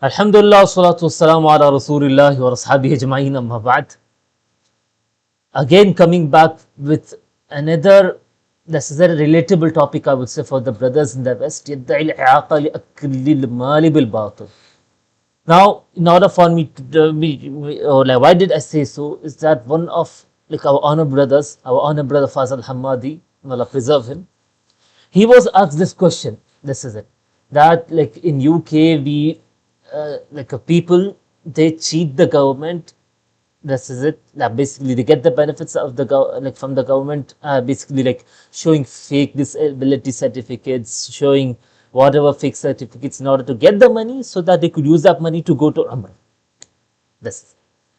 Alhamdulillah, salatu wassalamu ala Rasulillahi wa ashabihi ajma'in amma ba'd. Again, coming back with another necessary relatable topic, I would say, for the brothers in the West. يدعي الإعاقة لأكل المال بالباطل. Now, in order for me to or like, why did I say so? Is that one of like our honored brothers, our honored brother Fazal Hamadi, may Allah preserve him. He was asked this question. This is it. That like in UK, we like people, they cheat the government. This is it. That basically they get the benefits of the like from the government. Basically like showing fake disability certificates, showing whatever fake certificates in order to get the money, so that they could use that money to go to Umrah. This is,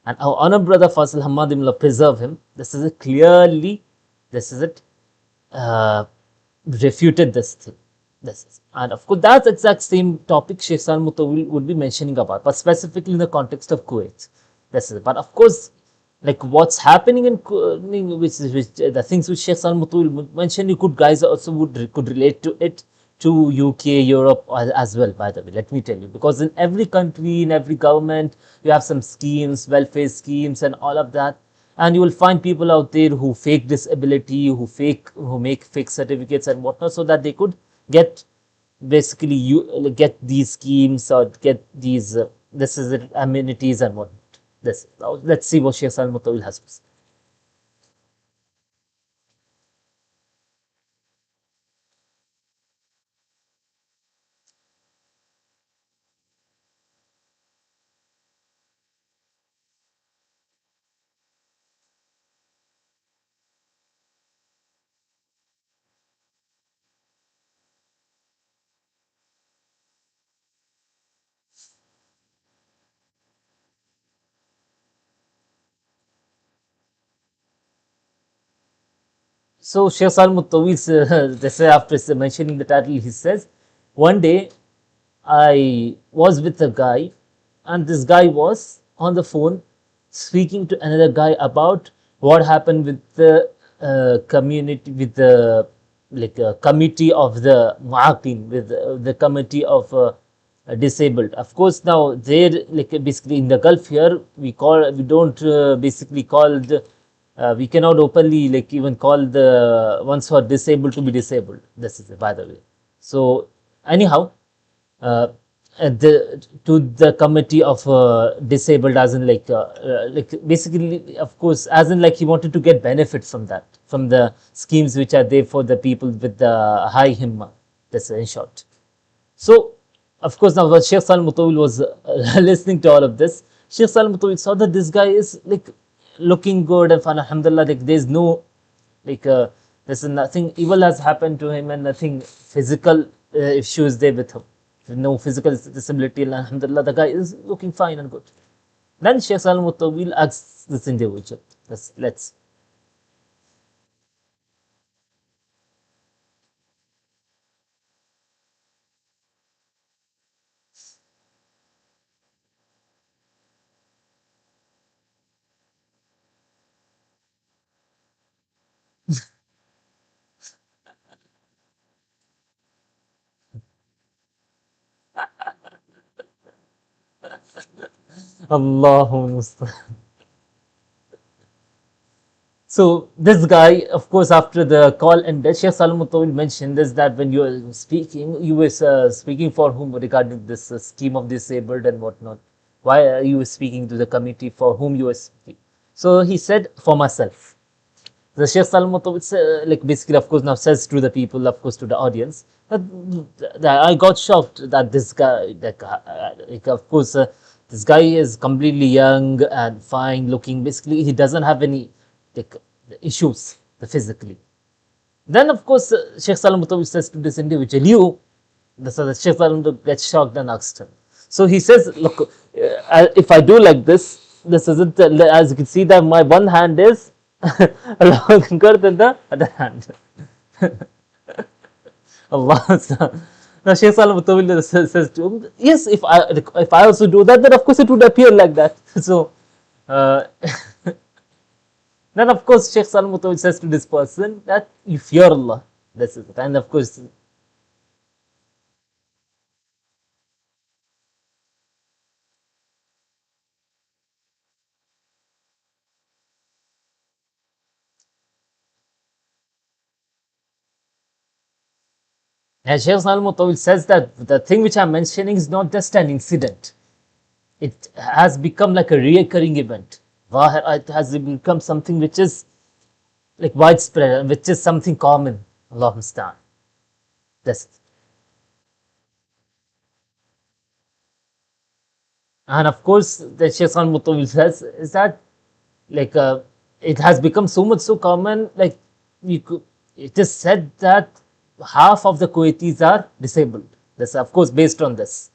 and our honored brother Fasil Hamad, will preserve him. This is it clearly. This is it. Uh, Refuted this thing. This is, and of course that's exact same topic Sheikh Salem would be mentioning about, but specifically in the context of Kuwait. This is it. But of course, like what's happening in which the things which Sheikh Salem mentioned, you could guys also could relate to it to UK, Europe as well. By the way, let me tell you, because in every country, in every government, you have some schemes, welfare schemes, and all of that, and you will find people out there who fake disability, who make fake certificates and whatnot, so that they could get basically you get these schemes or get these this is it, amenities and whatnot. This now let's see what Sheikh Al Mutawil has to say. So Sheikh Al Mutawil, they say after mentioning the title, he says, one day I was with a guy, and this guy was on the phone speaking to another guy about what happened with the community, with the like committee of the Mu'aqin, with the committee of disabled. Of course, now there like basically in the Gulf here, we don't basically call the we cannot openly like even call the ones who are disabled to be disabled. This is it, by the way. So anyhow, uh, to the committee of disabled, as in like basically of course, as in like he wanted to get benefits from that, from the schemes which are there for the people with the high himma. That's in short. So of course, now when Sheikh Salim Mutawil was listening to all of this, Sheikh Salim Mutawil saw that this guy is like looking good and fun, alhamdulillah, like there's no like there's nothing evil has happened to him, and nothing physical issues there with him, no physical disability, and alhamdulillah the guy is looking fine and good. Then Sheikh Salim Mutawil asks this individual, let's Allahu. So this guy, of course, after the call ended, Sheikh Salim Mutawil mentioned this, that when you were speaking, you were speaking for whom regarding this scheme of disabled and whatnot. Why are you speaking to the committee for whom you were speaking? So he said, for myself. The Sheikh Salim Mutawil, like basically, of course, now says to the people, of course, to the audience, that I got shocked that this guy, like of course, this guy is completely young and fine looking. Basically, he doesn't have any like issues physically. Then, of course, Sheikh Salim Mutawwi says to this individual, you, so the Sheikh Salim gets shocked and asked him. So he says, look, if I do like this isn't, as you can see that my one hand is longer than the other hand. Allah. Now Sheikh Salim Mutawwi says to him, yes, if I also do that, then of course it would appear like that. So, uh, then of course Sheikh Salim Mutawil says to this person that you fear Allah. This is it. And of course And Sheikh Salman says that the thing which I'm mentioning is not just an incident. It has become like a reoccurring event. It has become something which is like widespread, which is something common. Allah Mustaan. That's, and of course, the Sheikh Salman says is that like it has become so much so common. Like you could, it is said that half of the Kuwaitis are disabled. That's of course based on this.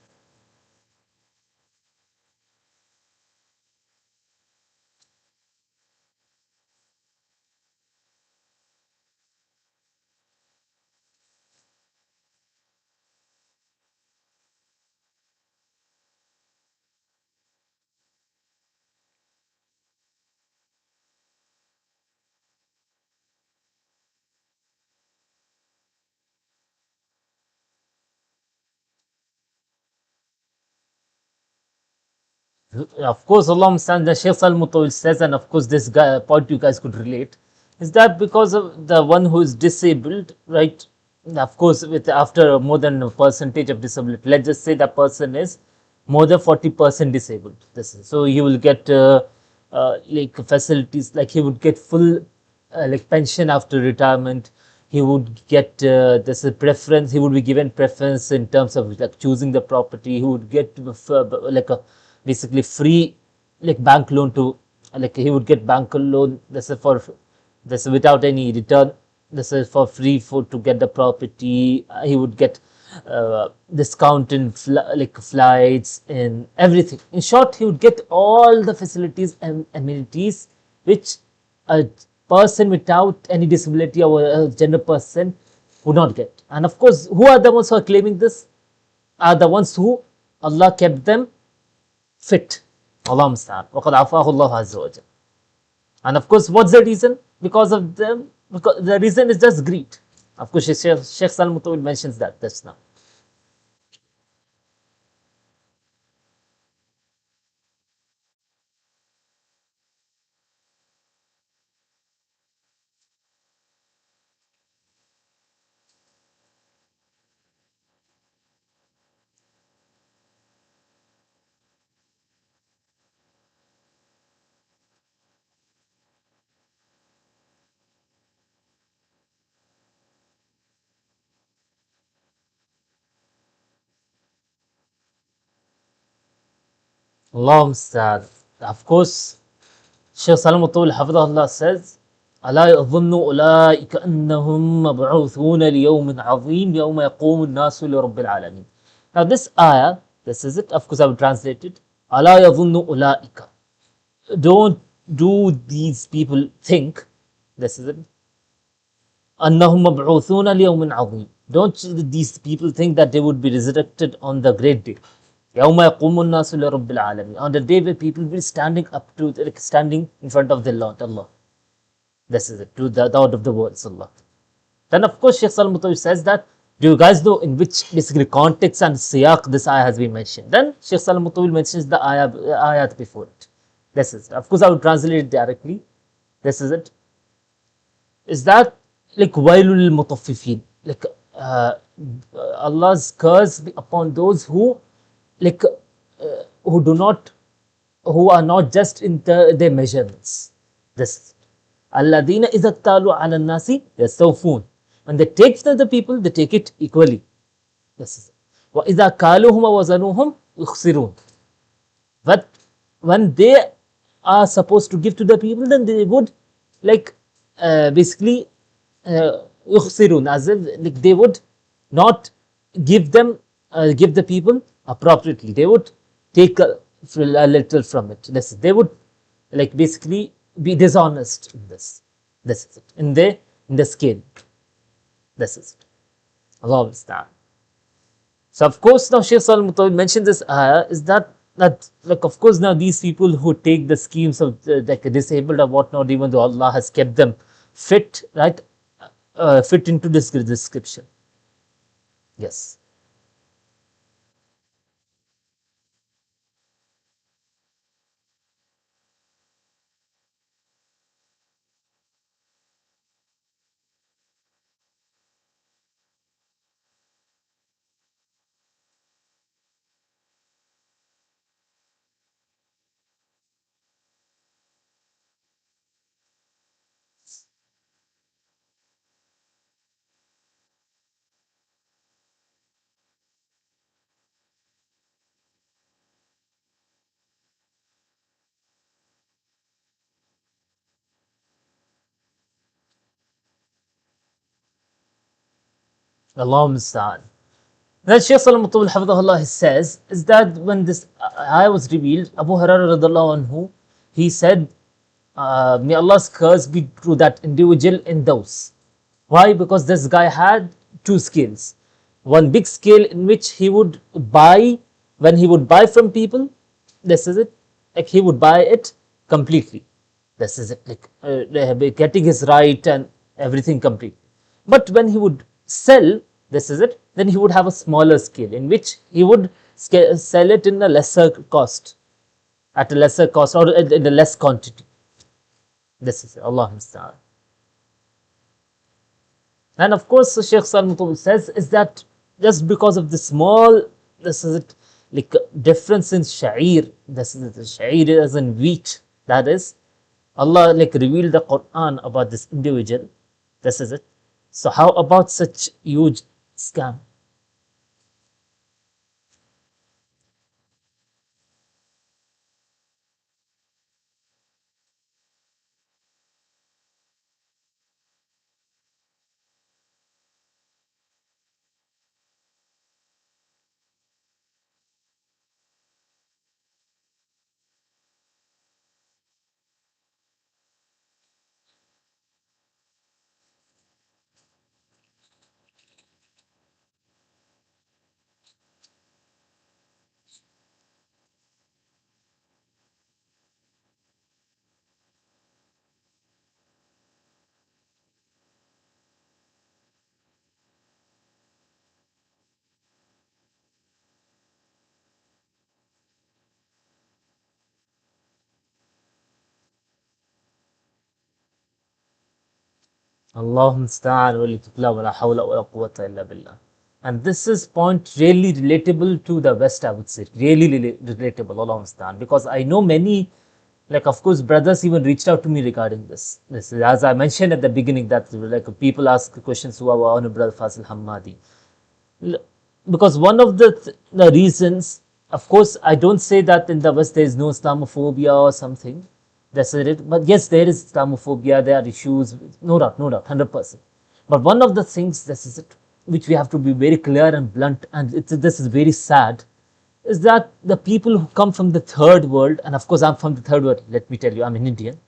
Of course, Allah understand the Shaykh Al Mutawil says, and of course, this guy, point you guys could relate, is that because of the one who is disabled, right? Of course, with after more than a percentage of disability, let's just say that person is more than 40% disabled. This is, so he will get like facilities, like he would get full like pension after retirement. He would get this preference. He would be given preference in terms of like choosing the property. He would get like a basically free like bank loan to, like he would get bank loan. This is for this without any return. This is for free for to get the property. He would get discount in like flights and everything. In short, he would get all the facilities and amenities which a person without any disability or a gender person would not get. And of course, who are the ones who are claiming this? Are the ones who Allah kept them fit. Allah musta'an. وَقَدْ عَفَاهُ اللَّهُ عَزَّ وَجَلَّ. And of course, what's the reason? Because of them, because the reason is just greed. Of course, Sheikh Salim Mutawil mentions that just now. Allah musta'an. Of course, Sheikh Salim Mutawil Hafidahullah says, ألا يظن أولئك أنهم مبعوثون ليوم عظيم يوم يقوم الناس لرب العالمين. Now this ayah, this is it. Of course, I will translate it. ألا يظن أولئك. Don't do these people think, this is it, أنهم مبعوثون ليوم عظيم. Don't these people think that they would be resurrected on the great day. يوم يقوم الناس لرب العالمين. On the day where people will be standing up to, like standing in front of the Lord, Allah. This is it, to the Lord of the worlds, Allah. Then of course Sheikh Salim Mutawi says that, do you guys know in which basically context and siyaq this ayah has been mentioned? Then Sheikh Salim Mutawi mentions the ayat before it. This is it. Of course I will translate it directly. This is it. Is that like wailul mutaffifin, like Allah's curse be upon those who like who do not, who are not just in their measurements. This alladina idha talu ala nasi yastawfun. When they take from the people, they take it equally. This is wa idha kaluhum wa wazanuhum yukhsirun. But when they are supposed to give to the people, then they would like basically yukhsirun, as if like they would not give them give the people appropriately. They would take a little from it. They would like basically be dishonest in this. This is it. In the scale. This is it. Allah understand. So of course now Shaykh Salim Mutawil mentioned this ayah is that like of course now these people who take the schemes of like disabled or whatnot, even though Allah has kept them fit, right, fit into this description. Yes. Allah Musta'an. Then Shaykh Salem Hafidhahullah says is that when this ayah was revealed, Abu Hurairah radhiallahu anhu, he said, may Allah's curse be to that individual in those. Why? Because this guy had two scales. One big scale in which he would buy, when he would buy from people, this is it, like he would buy it completely. This is it, like getting his right and everything completely. But when he would sell, this is it, then he would have a smaller scale in which he would sell it in a lesser cost, at a lesser cost or in a less quantity. This is it. Allah Musta'an. And of course, Sheikh Salman says is that just because of the small, this is it, like difference in sha'ir, this is it, sha'ir as in wheat, that is, Allah like revealed the Quran about this individual, this is it. So how about such huge scam? Allahumma musta'an wa litukla wa la hawla wa la quwwata illa billah. And this is point really relatable to the West, I would say. Really relatable, Allahumma musta'an. Because I know many, like of course, brothers even reached out to me regarding this. This is, as I mentioned at the beginning, that like people ask questions to our honorable brother Fasil Hammadi. Because one of the reasons, of course, I don't say that in the West there is no Islamophobia or something. That's it. But yes, there is Islamophobia, there are issues, no doubt, 100%. But one of the things, this is it, which we have to be very clear and blunt, and this is very sad, is that the people who come from the third world, and of course I'm from the third world, let me tell you, I'm an Indian.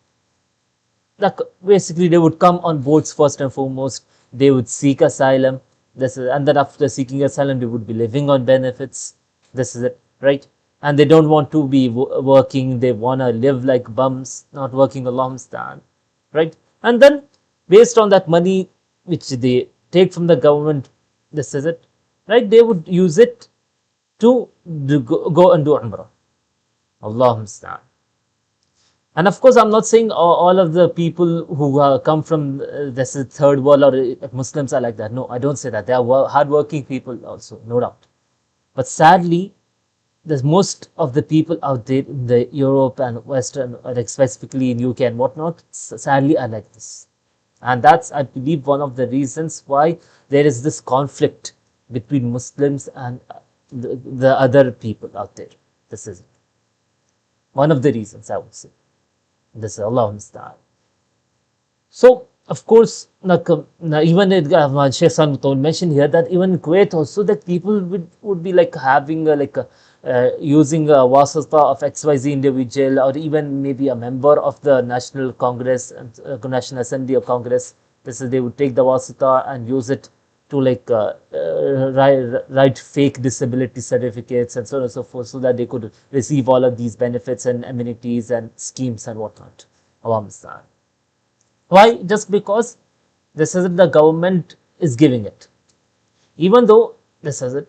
Like basically they would come on boats first and foremost, they would seek asylum, this is, and then after seeking asylum they would be living on benefits, this is it, right? And they don't want to be working, they want to live like bums, not working a long stand, right? And then based on that money which they take from the government, this is it, right? They would use it to go and do Umrah. Allah Musta'an. And of course, I'm not saying all of the people who come from this third world or Muslims are like that. No, I don't say that. They are hardworking people also, no doubt. But sadly, there's most of the people out there in the Europe and Western, or like specifically in UK and whatnot, sadly are like this. And that's, I believe, one of the reasons why there is this conflict between Muslims and the other people out there. This is one of the reasons, I would say. This is Allah Musta'an. So, of course, even Sheikh San mentioned here that even in Kuwait also that people would be like having using a wasata of XYZ individual, or even maybe a member of the National Congress and National Assembly of Congress. This is, they would take the wasata and use it to like write fake disability certificates and so on and so forth, so that they could receive all of these benefits and amenities and schemes and whatnot. Why? Just because this isn't the government is giving it, even though this is it.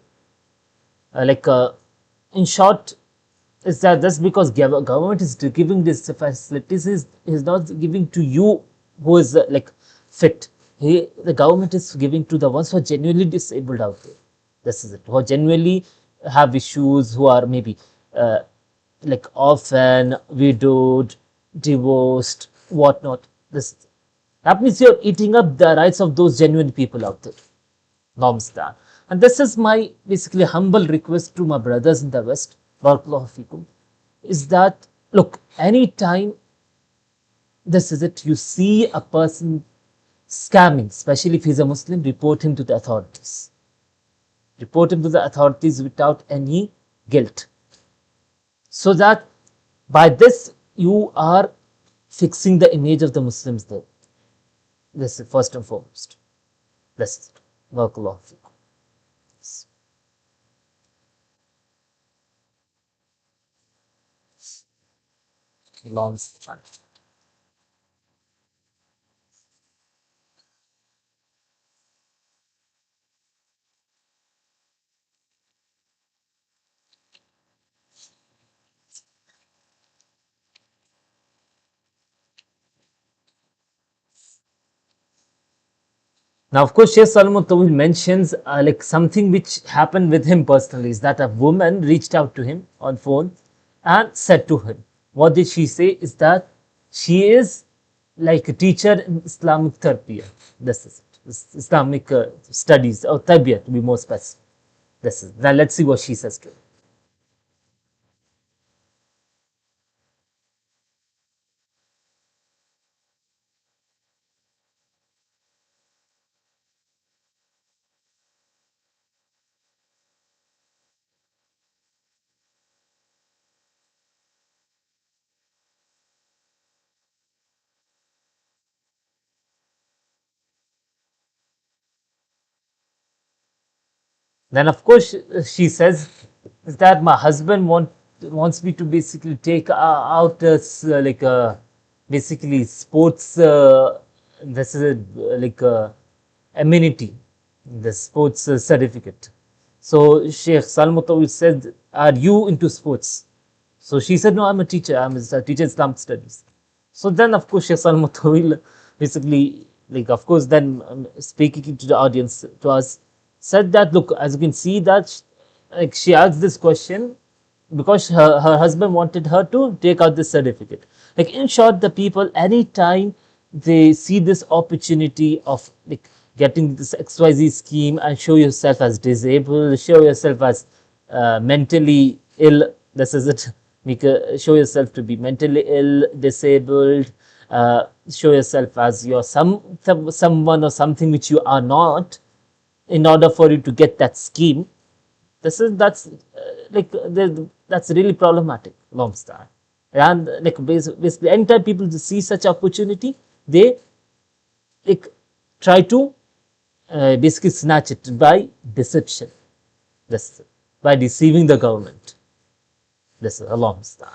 In short, is that just because government is giving these facilities, is not giving to you who is like fit. The government is giving to the ones who are genuinely disabled out there. This is it. Who genuinely have issues, who are maybe like orphan, widowed, divorced, whatnot. That means you're eating up the rights of those genuine people out there. Namaste. And this is my basically humble request to my brothers in the West, is that look, anytime this is it, you see a person scamming, especially if he's a Muslim, report him to the authorities. Report him to the authorities without any guilt. So that by this you are fixing the image of the Muslims there. This is first and foremost. This is it. Barakallahu feekum. Long time. Now, of course, Sheikh Salman Tawil mentions like something which happened with him personally is that a woman reached out to him on phone and said to him, what did she say? Is that she is like a teacher in Islamic therapy. This is it. Islamic studies or tarbiyah to be more specific. This is. Now, let's see what she says to him. Then, of course, she says that my husband wants me to basically take out like basically sports. This is like amenity, the sports certificate. So Sheikh Salmutawi said, "Are you into sports?" So she said, "No, I'm a teacher. I'm a teacher in Islamic studies." So then, of course, Sheikh Salmutawi basically, like, of course, then speaking to the audience, to us, said that, look, as you can see that like she asked this question because her husband wanted her to take out this certificate. Like, in short, the people, anytime they see this opportunity of like getting this XYZ scheme and show yourself as disabled, show yourself as mentally ill, this is it, show yourself to be mentally ill, disabled, show yourself as you're someone or something which you are not, in order for you to get that scheme. That's really problematic long time. And like basically anytime people see such opportunity, they like try to basically snatch it by deception. This by deceiving the government. This is a long time.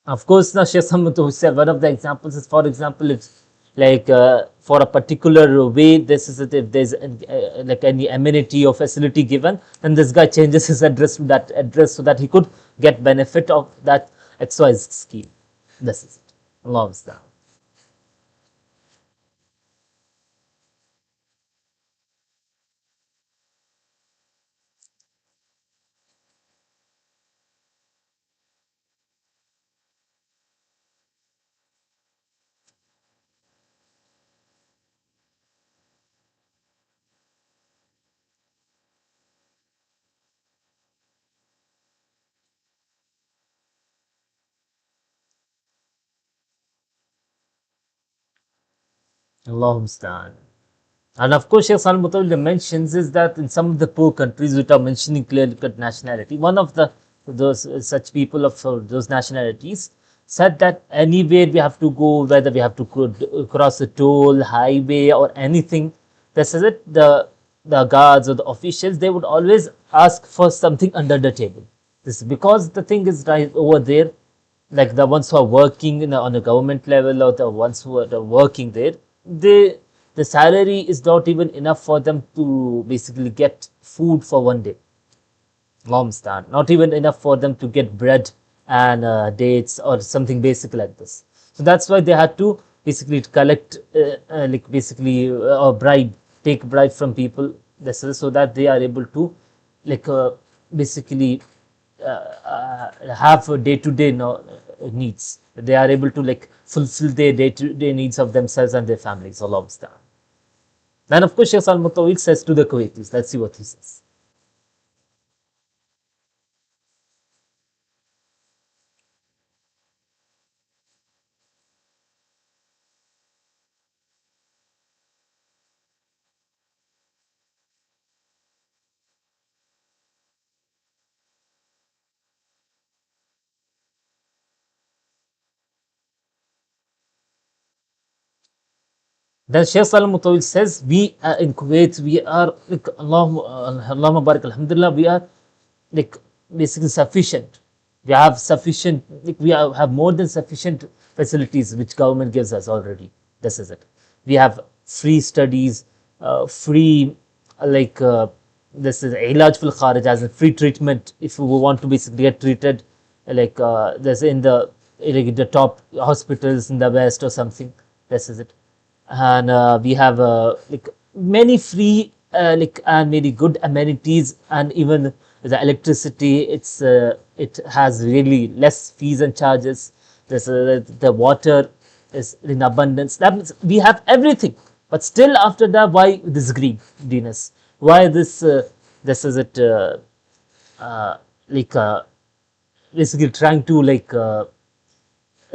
Of course, now Sheikh Samut Hussain, one of the examples is, for example, if like for a particular way, this is it, if there's like any amenity or facility given, then this guy changes his address to that address so that he could get benefit of that XYZ scheme. This is it. Allah Ustaz. Allah Ustaz. And of course, Sheikh Salim Mutawalli mentions is that in some of the poor countries which are mentioning clearly cut nationality, one of the those such people of those nationalities said that anywhere we have to go, whether we have to cross a toll, highway, or anything, this is it. The guards or the officials, they would always ask for something under the table. This is because the thing is right over there, like the ones who are working on a government level or the ones who are working there, they the salary is not even enough for them to basically get food for one day. Long stand, not even enough for them to get bread and dates or something basic like this. So that's why they had to basically collect like basically or bribe, take bribe from people. This is so that they are able to like basically have day to day needs. They are able to like fulfill their day to day needs of themselves and their families. Allah Ustaz. Then of course Sheikh Al Mutawil says to the Kuwaitis, let's see what he says. Then Shaykh Salem Mutawil says, we in Kuwait, we are like, Allahumma barik, alhamdulillah, we are like basically sufficient. We have sufficient, like we have more than sufficient facilities which government gives us already. This is it. We have free studies, free like this is ilaj fil kharij, as a free treatment if we want to basically get treated like there's in the like the top hospitals in the west or something. This is it. And we have like many free like and many good amenities, and even the electricity, it has really less fees and charges. The water is in abundance. That means we have everything, but still after that, why this greediness? Why this is it like basically trying to like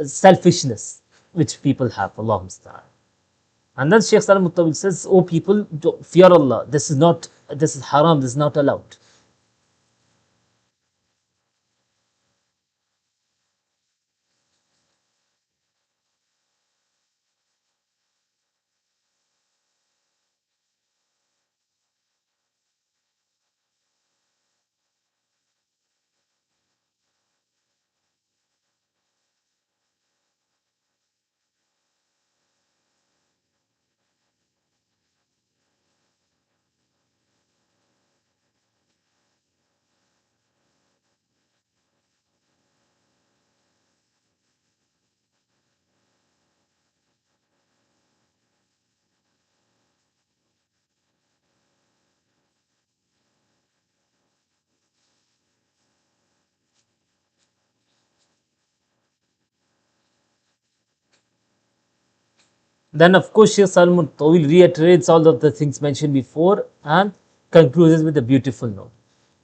selfishness which people have. Allah Musta'an. And then Shaykh Salam Mutawil says, oh people, fear Allah. This is not, this is haram, this is not allowed. Then of course Shaykh Salam Mutawil reiterates all of the things mentioned before and concludes with a beautiful note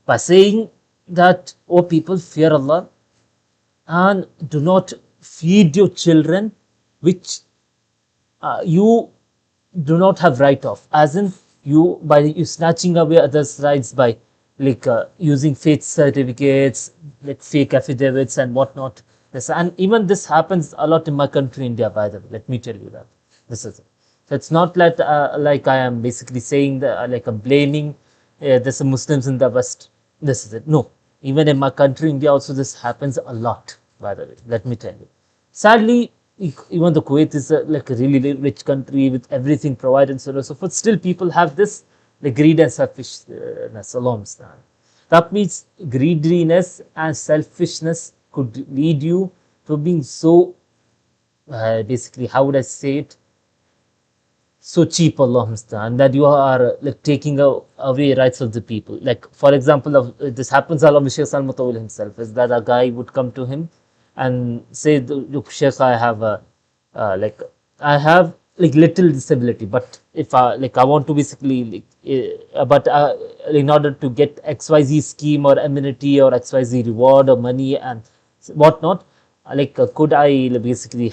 by saying that, oh people, fear Allah and do not feed your children which you do not have right of, as in you by you snatching away others' rights by like using fake certificates, like fake affidavits and whatnot. This, and even this happens a lot in my country, India. By the way, let me tell you that this is it. So it's not like I am basically saying that like I'm blaming this Muslims in the West. This is it. No, even in my country, India, also this happens a lot. By the way, let me tell you. Sadly, even the Kuwait is like a really rich country with everything provided and so on and so forth. Still, people have this like greed and selfishness. That means greediness and selfishness could lead you to being so basically, how would I say it? So cheap, Allah Mustaan, that you are like taking away rights of the people. Like for example, this happens a lot with Shaykh Al Mutawil himself, is that a guy would come to him and say, look Shaykh, I have a like I have like little disability, but if I like I want to basically like, but in order to get XYZ scheme or amenity or XYZ reward or money and whatnot, like could I basically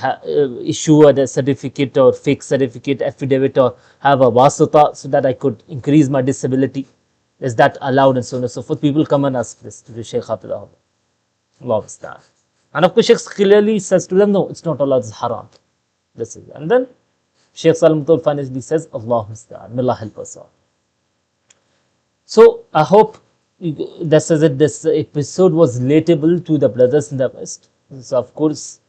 issue a certificate or fake certificate affidavit or have a wasata so that I could increase my disability? Is that allowed and so on and so forth? People come and ask this to the Shaykh Hafidahullah. Allah Musta'an. And of course Shaykh clearly says to them, no, it's not allowed, it's haram. This is, and then Shaykh Salam Mutawil finally says, Allah Musta'an, may Allah help us all. So I hope this is it. This episode was relatable to the brothers in the West. So of course,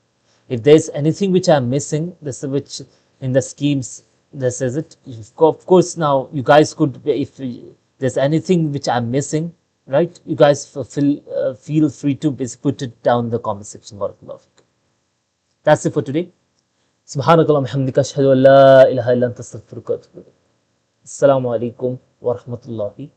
if there is anything which I am missing, this is which in the schemes, this is it. Of course, now you guys could, if there's anything which I'm missing, right? You guys feel free to put it down in the comment section. Barakallahu feek. That's it for today. Subhanakallah hamdika ashhadu an la ilaha illa anta astaghfiruka wa atubu ilayk. Assalamu alaikum wa rahmatullahi